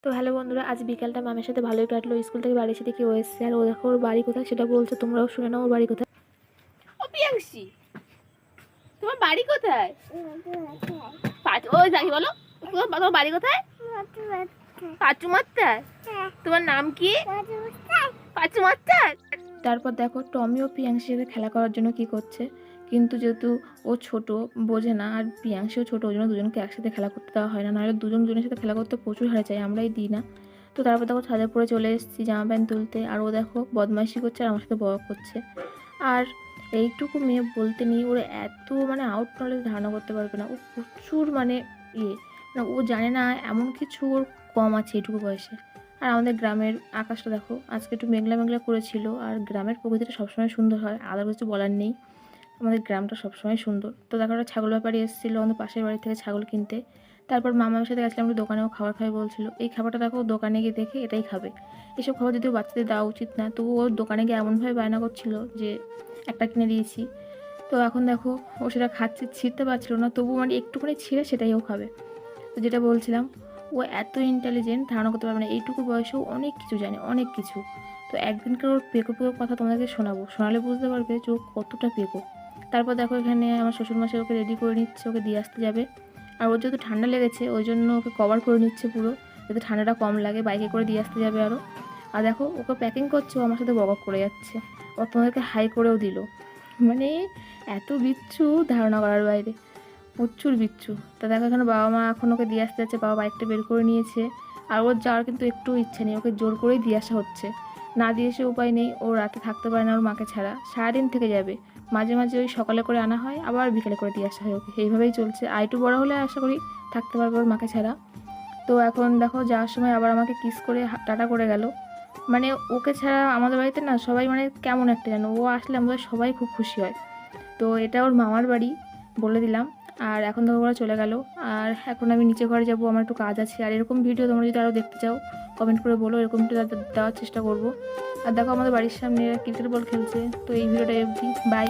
তো হ্যালো বন্ধুরা, আজ বিকালটা মামের সাথে ভালোই কাটলো। স্কুল থেকে বাড়ি এসে দেখি ও এসছে, আর ও দেখো ওর বাড়ি কোথায় সেটা বলছে, তোমরাও শুনে নাও ওর বাড়ি কোথায়। ও পিয়াংশী, তোমার বাড়ি কোথায়? ওই যাই বলো, তোমার বাড়ি কোথায়? পাঁচু মাত্রায়। তোমার নাম কি? পাঁচু মাত্রায়। তারপর দেখো টমি ও পিয়াংশির সাথে খেলা করার জন্য কি করছে, কিন্তু যেহেতু ও ছোট বোঝে না আর পিয়াংশিও ছোট, ওই জন্য দুজনকে একসাথে খেলা করতে দেওয়া হয় না, নাহলে দুজনের সাথে খেলা করতে প্রচুর হারে চাই, আমরাই দিই না। তো তারপর দেখো ছাদে পরে চলে এসেছি জামা প্যান্ট তুলতে, আর ও দেখো বদমাইশি করছে আর আমার সাথে বক করছে। আর এইটুকু মেয়ে বলতে নেই, ওর এত মানে আউট নলেজ ধারণা করতে পারবে না, ও প্রচুর মানে ইয়ে না, ও জানে না এমন কিছু ওর কম আছে এইটুকু বয়সে। আর আমাদের গ্রামের আকাশটা দেখো, আজকে একটু মেঘলা মেঘলা করেছিল, আর গ্রামের প্রকৃতিটা সবসময় সুন্দর হয়, আলাদা কিছু বলার নেই, আমাদের গ্রামটা সবসময় সুন্দর। তো দেখো একটা ছাগল ব্যাপারী এসেছিলো আমাদের পাশের বাড়ি থেকে ছাগল কিনতে। তারপর মামার সাথে গেছিলাম একটু দোকানেও খাবার খাবে বলছিল, এই খাবারটা দেখো দোকানে গিয়ে দেখে এটাই খাবে। এসব খাবার যদিও বাচ্চাদের দেওয়া উচিত না, তবু ওর দোকানে গিয়ে এমনভাবে বায়না করছিল যে একটা কিনে দিয়েছি। তো এখন দেখো ও সেটা খাচ্ছে, ছিঁড়তে পারছিল না, তবু মানে একটুখানি ছিঁড়ে সেটাই ও খাবে। তো যেটা বলছিলাম, ও এত ইন্টেলিজেন্ট, ধারণা করতে পারবে না, এইটুকু বয়সেও অনেক কিছু জানে, অনেক কিছু। তো একদিনকার ওর পেকো পেকোর কথা তোমাদেরকে শোনাবো, শোনালে বুঝতে পারবে যে ও কতটা পেকো। তারপর দেখো এখানে আমার শ্বশুরমশাই ওকে রেডি করে নিচ্ছে, ওকে দিয়ে আসতে যাবে। আর ওর যেহেতু ঠান্ডা লেগেছে ওই জন্য ওকে কভার করে নিচ্ছে পুরো, যাতে ঠান্ডাটা কম লাগে, বাইকে করে দিয়ে আসতে যাবে আরও। আর দেখো ওকে প্যাকিং করছে, ও আমার সাথে বক করে যাচ্ছে, ও তোমাদেরকে হাই করেও দিল। মানে এত বিচ্ছু ধারণা করার বাইরে, প্রচুর বিচ্ছু। তা দেখো এখানে বাবা মা এখন ওকে দিয়ে আসতে যাচ্ছে, বাবা বাইকটা বের করে নিয়েছে। আর ওর যাওয়ার কিন্তু একটু ইচ্ছে নেই, ওকে জোর করেই দিয়ে আসা হচ্ছে, না দিয়ে এসে উপায় নেই, ও রাতে থাকতে পারে না ওর মাকে ছাড়া, সারাদিন থেকে যাবে। মাঝে মাঝে ওই সকালে করে আনা হয়, আবার বিকেলে করে দিয়ে আসা হয় ওকে, এইভাবেই চলছে। আর একটু বড়ো হলে আশা করি থাকতে পারবে ওর মাকে ছাড়া। তো এখন দেখো যাওয়ার সময় আবার আমাকে কিস করে টাটা করে গেল। মানে ওকে ছাড়া আমাদের বাড়িতে না সবাই মানে কেমন একটা জানো, ও আসলে আমাদের সবাই খুব খুশি হয়। তো এটা ওর মামার বাড়ি বলে দিলাম। আর এখন দেখো ওরা চলে গেল, আর এখন আমি নিচে ঘরে যাব, আমার একটু কাজ আছে। আর এরকম ভিডিও তোমরা যদি আরও দেখতে চাও কমেন্ট করে বলো, এরকম ভিডিও দেওয়ার চেষ্টা করব। আর দেখো আমাদের বাড়ির সামনে ক্রিকেট বল খেলছে। তো এই ভিডিওটা অবধি, বাই।